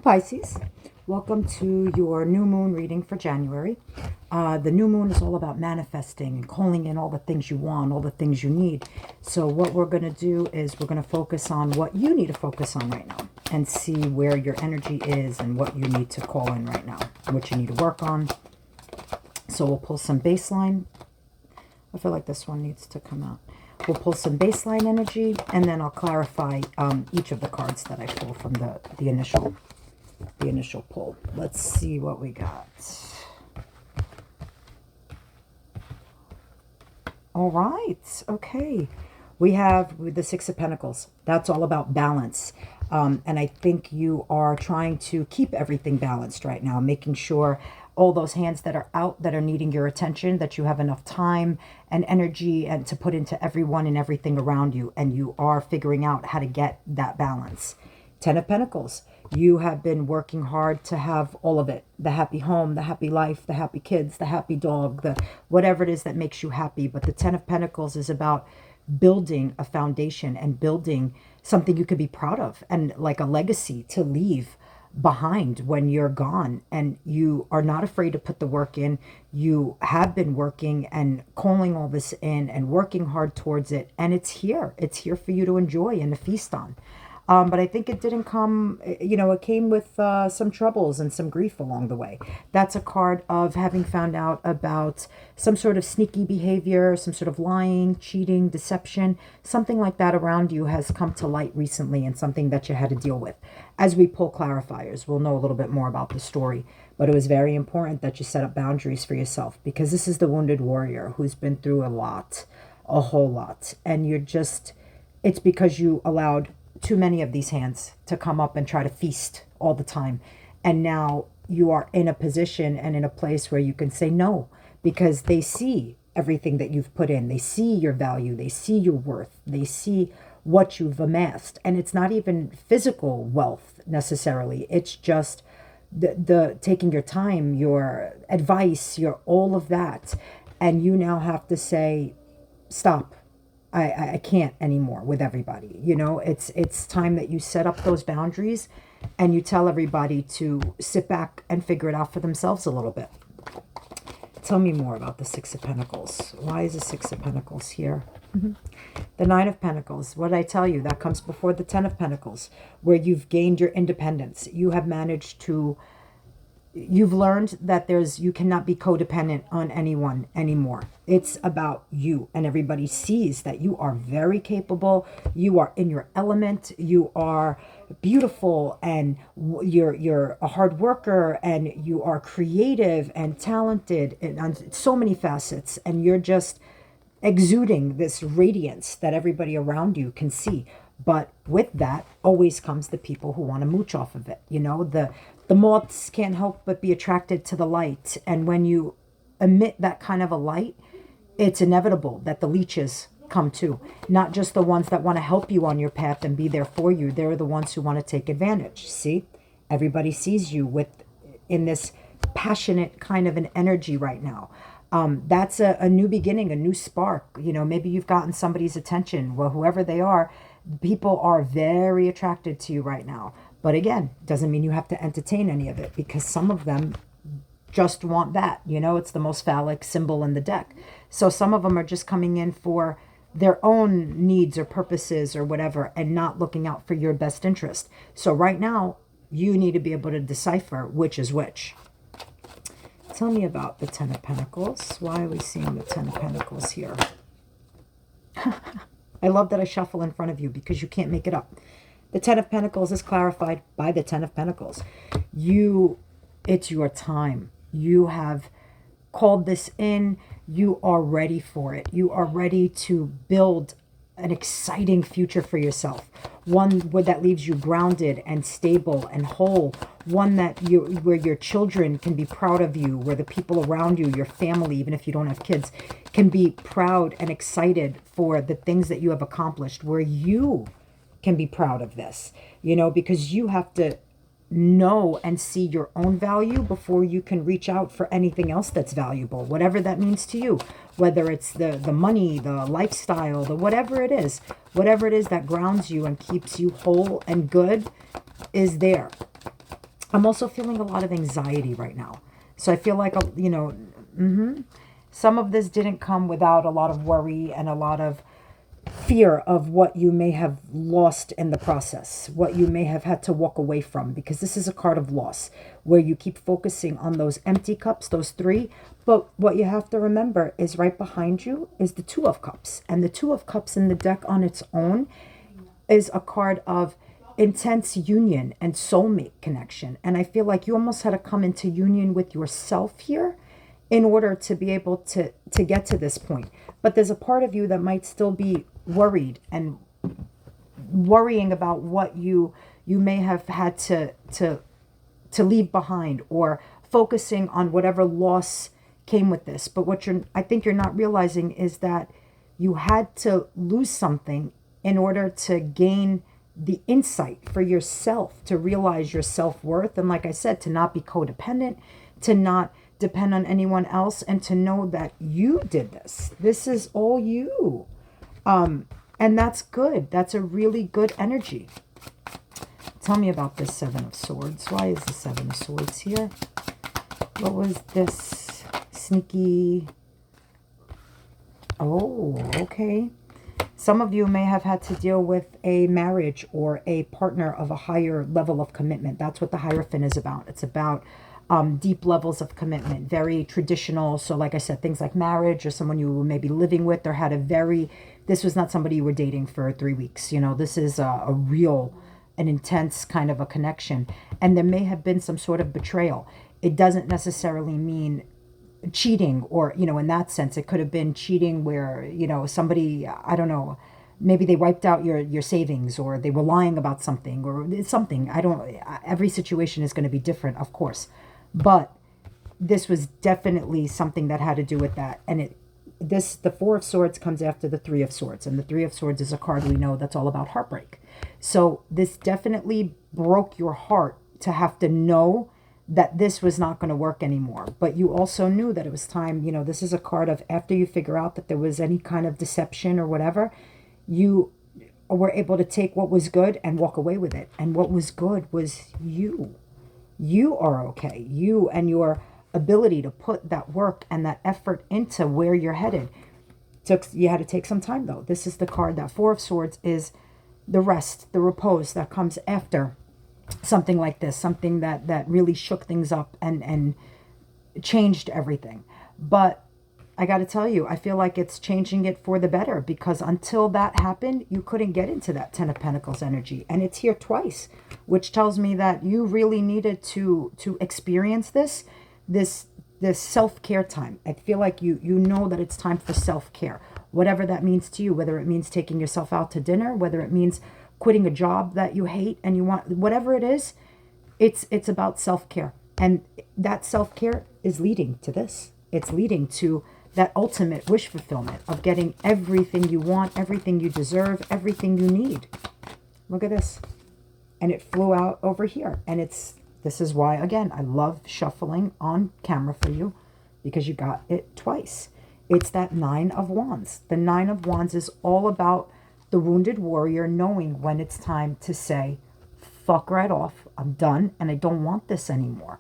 Pisces, welcome to your new moon reading for January. The new moon is all about manifesting and calling in all the things you want, all the things you need. So what we're going to do is we're going to focus on what you need to focus on right now and see where your energy is and what you need to call in right now, what you need to work on. So we'll pull some baseline. I feel like this one needs to come out. We'll pull some baseline energy, and then I'll clarify each of the cards that I pull from the initial pull. Let's see what we got. All right. Okay. We have the Six of Pentacles. That's all about balance. And I think you are trying to keep everything balanced right now, making sure all those hands that are out that are needing your attention, that you have enough time and energy and to put into everyone and everything around you. And you are figuring out how to get that balance. Ten of Pentacles. You have been working hard to have all of it. The happy home, the happy life, the happy kids, the happy dog, the whatever it is that makes you happy. But the Ten of Pentacles is about building a foundation and building something you could be proud of and like a legacy to leave behind when you're gone. And you are not afraid to put the work in. You have been working and calling all this in and working hard towards it. And it's here. It's here for you to enjoy and to feast on. But I think it didn't come, it came with some troubles and some grief along the way. That's a card of having found out about some sort of sneaky behavior, some sort of lying, cheating, deception, something like that around you has come to light recently and something that you had to deal with. As we pull clarifiers, we'll know a little bit more about the story. But it was very important that you set up boundaries for yourself, because this is the wounded warrior who's been through a whole lot. And it's because you allowed too many of these hands to come up and try to feast all the time. And now you are in a position and in a place where you can say no, because they see everything that you've put in. They see your value. They see your worth. They see what you've amassed. And it's not even physical wealth necessarily. It's just the taking your time, your advice, your all of that. And you now have to say, stop. I can't anymore with everybody. It's time that you set up those boundaries and you tell everybody to sit back and figure it out for themselves a little bit. Tell me more about the Six of Pentacles. Why is the Six of Pentacles here? The Nine of Pentacles. What did I tell you? That comes before the Ten of Pentacles, where you've gained your independence. You have managed to... You've learned that you cannot be codependent on anyone anymore. It's about you, and everybody sees that you are very capable. You are in your element. You are beautiful, and you're a hard worker, and you are creative and talented and on so many facets, and you're just exuding this radiance that everybody around you can see. But with that always comes the people who want to mooch off of it. The moths can't help but be attracted to the light. And when you emit that kind of a light, it's inevitable that the leeches come too. Not just the ones that want to help you on your path and be there for you. They're the ones who want to take advantage. See? Everybody sees you in this passionate kind of an energy right now. That's a new beginning, a new spark. Maybe you've gotten somebody's attention. Well, whoever they are, people are very attracted to you right now. But again, doesn't mean you have to entertain any of it, because some of them just want that. It's the most phallic symbol in the deck. So some of them are just coming in for their own needs or purposes or whatever, and not looking out for your best interest. So right now, you need to be able to decipher which is which. Tell me about the Ten of Pentacles. Why are we seeing the Ten of Pentacles here? I love that I shuffle in front of you, because you can't make it up. The Ten of Pentacles is clarified by the Ten of Pentacles. It's your time. You have called this in. You are ready for it. You are ready to build an exciting future for yourself. One that leaves you grounded and stable and whole. One where your children can be proud of you, where the people around you, your family, even if you don't have kids, can be proud and excited for the things that you have accomplished, where you can be proud of this, because you have to know and see your own value before you can reach out for anything else that's valuable, whatever that means to you, whether it's the money, the lifestyle, whatever it is that grounds you and keeps you whole and good is there. I'm also feeling a lot of anxiety right now. So I feel like, some of this didn't come without a lot of worry and a lot of fear of what you may have lost in the process, what you may have had to walk away from, because this is a card of loss where you keep focusing on those empty cups, those three. But what you have to remember is right behind you is the Two of Cups. And the Two of Cups in the deck on its own is a card of intense union and soulmate connection. And I feel like you almost had to come into union with yourself here in order to be able to get to this point. But there's a part of you that might still be worried and worrying about what you may have had to leave behind, or focusing on whatever loss came with this. But what I think you're not realizing is that you had to lose something in order to gain the insight for yourself, to realize your self-worth, and like I said, to not be codependent, to not depend on anyone else, and to know that you did this. This is all you. And that's good. That's a really good energy. Tell me about this Seven of Swords. Why is the Seven of Swords here? What was this sneaky? Oh, okay. Some of you may have had to deal with a marriage or a partner of a higher level of commitment. That's what the Hierophant is about. It's about deep levels of commitment, very traditional. So like I said, things like marriage, or someone you were maybe living with, or had a this was not somebody you were dating for 3 weeks. You know, this is a real, an intense kind of a connection. And there may have been some sort of betrayal. It doesn't necessarily mean cheating, or, you know, in that sense, it could have been cheating where, you know, somebody, I don't know, maybe they wiped out your savings, or they were lying about something, or something. Every situation is going to be different, of course. But this was definitely something that had to do with that. And the Four of Swords comes after the Three of Swords. And the Three of Swords is a card we know that's all about heartbreak. So this definitely broke your heart to have to know that this was not going to work anymore. But you also knew that it was time. You know, this is a card of, after you figure out that there was any kind of deception or whatever, you were able to take what was good and walk away with it. And what was good was you. You are okay. You and your ability to put that work and that effort into where you're headed. You had to take some time, though. This is the card, that Four of Swords is the rest, the repose that comes after something like this, something that really shook things up and changed everything. But I got to tell you, I feel like it's changing it for the better, because until that happened, you couldn't get into that Ten of Pentacles energy. And it's here twice, which tells me that you really needed to experience this self-care time. I feel like you know that it's time for self-care, whatever that means to you, whether it means taking yourself out to dinner, whether it means quitting a job that you hate and you want, whatever it is, it's about self-care. And that self-care is leading to this. It's leading to that ultimate wish fulfillment of getting everything you want, everything you deserve, everything you need. Look at this. And it flew out over here. And this is why, again, I love shuffling on camera for you, because you got it twice. It's that Nine of Wands. The Nine of Wands is all about the wounded warrior knowing when it's time to say, fuck right off, I'm done, and I don't want this anymore.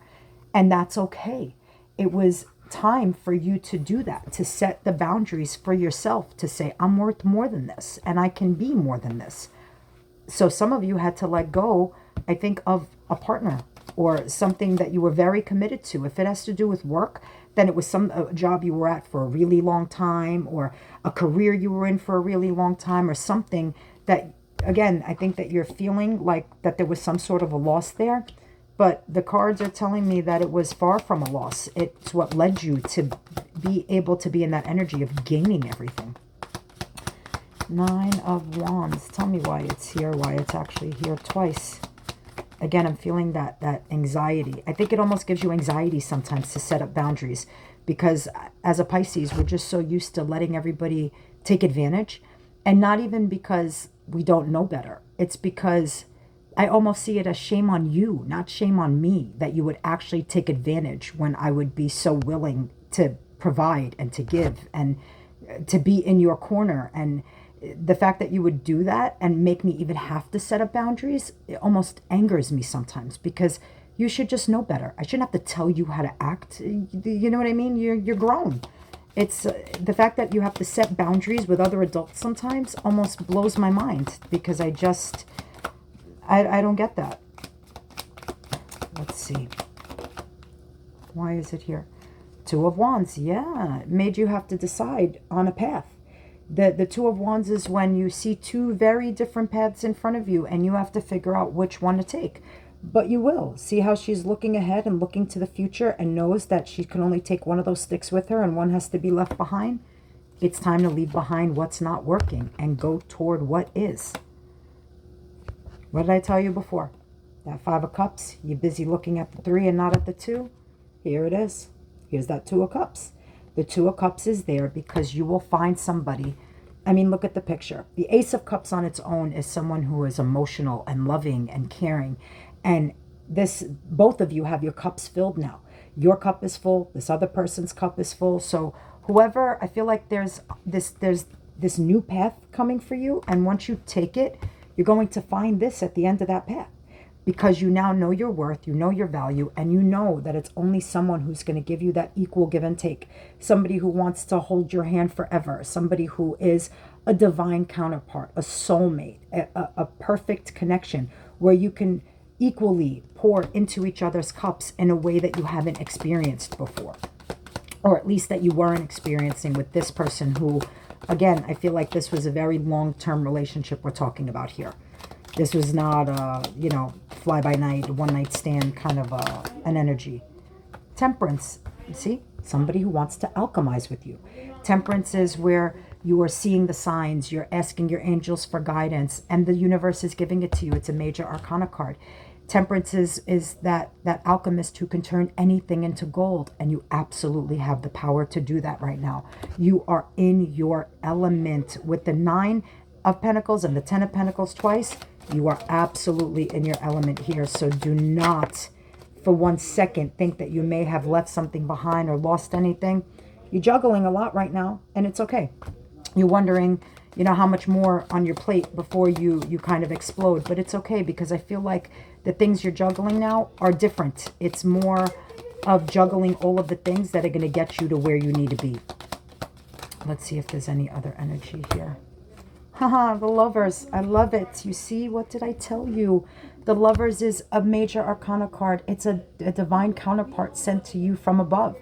And that's okay. It was time for you to do that, to set the boundaries for yourself, to say, I'm worth more than this, and I can be more than this. So some of you had to let go, I think, of a partner or something that you were very committed to. If it has to do with work, then it was a job you were at for a really long time, or a career you were in for a really long time, or something that, again, I think that you're feeling like that there was some sort of a loss there. But the cards are telling me that it was far from a loss. It's what led you to be able to be in that energy of gaining everything. Nine of Wands. Tell me why it's here, why it's actually here twice. Again, I'm feeling that anxiety. I think it almost gives you anxiety sometimes to set up boundaries, because as a Pisces, we're just so used to letting everybody take advantage. And not even because we don't know better. It's because I almost see it as shame on you, not shame on me, that you would actually take advantage when I would be so willing to provide and to give and to be in your corner. And the fact that you would do that and make me even have to set up boundaries, it almost angers me sometimes, because you should just know better. I shouldn't have to tell you how to act. You know what I mean? You're grown. It's the fact that you have to set boundaries with other adults sometimes almost blows my mind, because I don't get that. Let's see. Why is it here? Two of Wands. Yeah, it made you have to decide on a path. The Two of Wands is when you see two very different paths in front of you and you have to figure out which one to take. But you will. See how she's looking ahead and looking to the future and knows that she can only take one of those sticks with her and one has to be left behind? It's time to leave behind what's not working and go toward what is. What did I tell you before? That Five of Cups, you're busy looking at the 3 and not at the 2. Here it is. Here's that Two of Cups. The Two of Cups is there because you will find somebody. I mean, look at the picture. The Ace of Cups on its own is someone who is emotional and loving and caring. And both of you have your cups filled now. Your cup is full. This other person's cup is full. So whoever, I feel like there's this new path coming for you. And once you take it, you're going to find this at the end of that path. Because you now know your worth, you know your value, and you know that it's only someone who's going to give you that equal give and take. Somebody who wants to hold your hand forever. Somebody who is a divine counterpart, a soulmate, a perfect connection where you can equally pour into each other's cups in a way that you haven't experienced before. Or at least that you weren't experiencing with this person who, again, I feel like this was a very long-term relationship we're talking about here. This was not fly-by-night, one-night stand kind of an energy. Temperance, you see? Somebody who wants to alchemize with you. Temperance is where you are seeing the signs, you're asking your angels for guidance, and the universe is giving it to you. It's a major arcana card. Temperance is that alchemist who can turn anything into gold, and you absolutely have the power to do that right now. You are in your element. With the 9 of Pentacles and the 10 of Pentacles twice, you are absolutely in your element here. So do not for one second think that you may have left something behind or lost anything. You're juggling a lot right now, and it's okay. You're wondering, how much more on your plate before you kind of explode. But it's okay, because I feel like the things you're juggling now are different. It's more of juggling all of the things that are going to get you to where you need to be. Let's see if there's any other energy here. Haha, the Lovers. I love it. You see, what did I tell you? The Lovers is a major arcana card. It's a divine counterpart sent to you from above.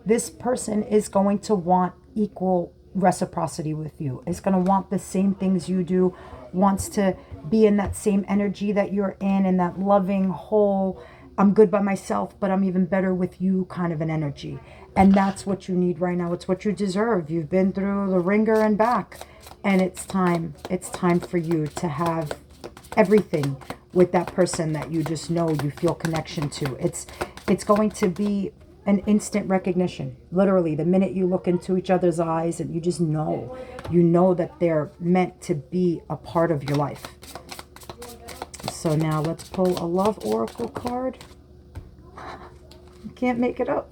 This person is going to want equal reciprocity with you. Is going to want the same things you do, wants to be in that same energy that you're in that loving, whole, I'm good by myself, but I'm even better with you kind of an energy. And that's what you need right now. It's what you deserve. You've been through the ringer and back. And it's time for you to have everything with that person that you just know you feel connection to. It's going to be an instant recognition. Literally, the minute you look into each other's eyes and you just know, that they're meant to be a part of your life. So now let's pull a love oracle card. You can't make it up.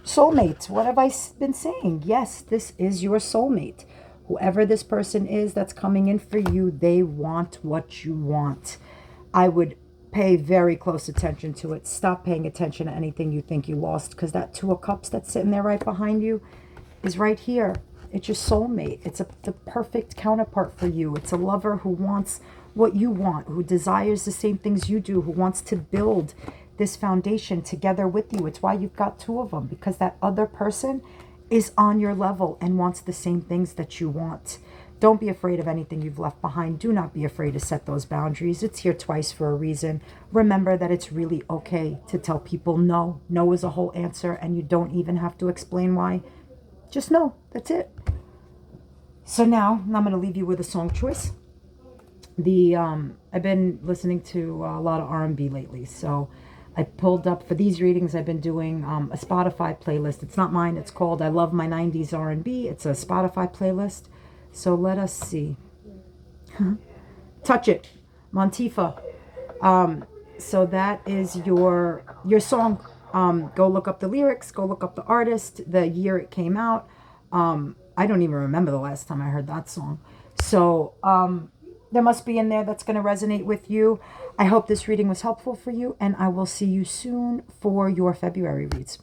Soulmate. What have I been saying? Yes, this is your soulmate. Whoever this person is that's coming in for you, they want what you want. I would pay very close attention to it. Stop paying attention to anything you think you lost, because that Two of Cups that's sitting there right behind you is right here. It's your soulmate. It's the perfect counterpart for you. It's a lover who wants what you want, who desires the same things you do, who wants to build this foundation together with you. It's why you've got 2 of them, because that other person is on your level and wants the same things that you want. Don't be afraid of anything you've left behind. Do not be afraid to set those boundaries. It's here twice for a reason. Remember that it's really okay to tell people no. No is a whole answer, and you don't even have to explain why. Just no. That's it. So now I'm going to leave you with a song choice. I've been listening to a lot of R&B lately, so I pulled up, for these readings, I've been doing a Spotify playlist. It's not mine. It's called I Love My 90s R&B. It's a Spotify playlist. So let us see. Touch It, Montifa. So that is your song. Go look up the lyrics. Go look up the artist, the year it came out. I don't even remember the last time I heard that song. So there must be in there that's going to resonate with you. I hope this reading was helpful for you, and I will see you soon for your February reads.